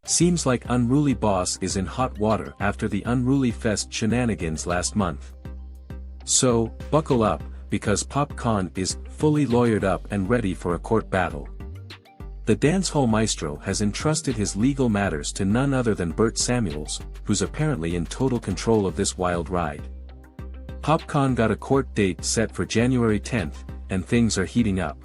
Seems like Unruly Boss is in hot water after the Unruly Fest shenanigans last month. So, buckle up, because Popcaan is fully lawyered up and ready for a court battle. The dancehall maestro has entrusted his legal matters to none other than Bert Samuels, who's apparently in total control of this wild ride. Popcaan got a court date set for January 10th, and things are heating up.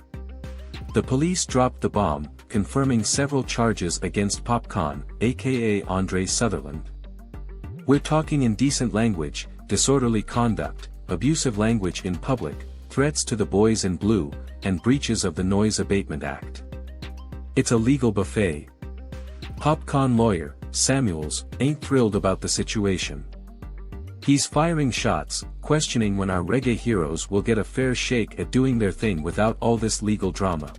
The police dropped the bomb, confirming several charges against Popcaan, aka Andrae Sutherland. We're talking indecent language, disorderly conduct, abusive language in public, threats to the boys in blue, and breaches of the Noise Abatement Act. It's a legal buffet. Popcaan lawyer, Samuels, ain't thrilled about the situation. He's firing shots, questioning when our reggae heroes will get a fair shake at doing their thing without all this legal drama.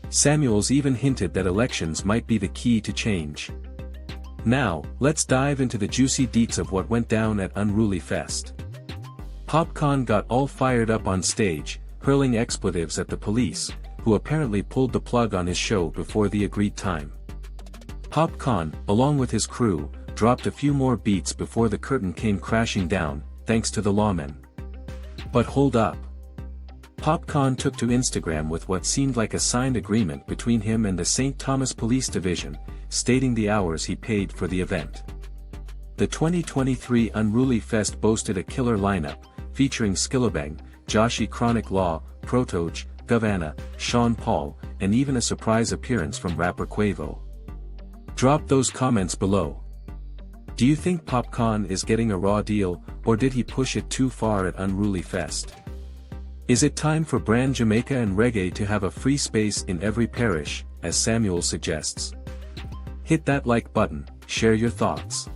Samuels even hinted that elections might be the key to change. Now, let's dive into the juicy deets of what went down at Unruly Fest. Popcaan got all fired up on stage, hurling expletives at the police, who apparently pulled the plug on his show before the agreed time. Popcaan, along with his crew, dropped a few more beats before the curtain came crashing down, thanks to the lawmen. But hold up. Popcaan took to Instagram with what seemed like a signed agreement between him and the St. Thomas Police Division, stating the hours he paid for the event. The 2023 Unruly Fest boasted a killer lineup, featuring Skillabang, Joshi Chronic Law, Protoj, Gavanna, Sean Paul, and even a surprise appearance from rapper Quavo. Drop those comments below. Do you think Popcaan is getting a raw deal, or did he push it too far at Unruly Fest? Is it time for brand Jamaica and reggae to have a free space in every parish, as Samuel suggests? Hit that like button, share your thoughts.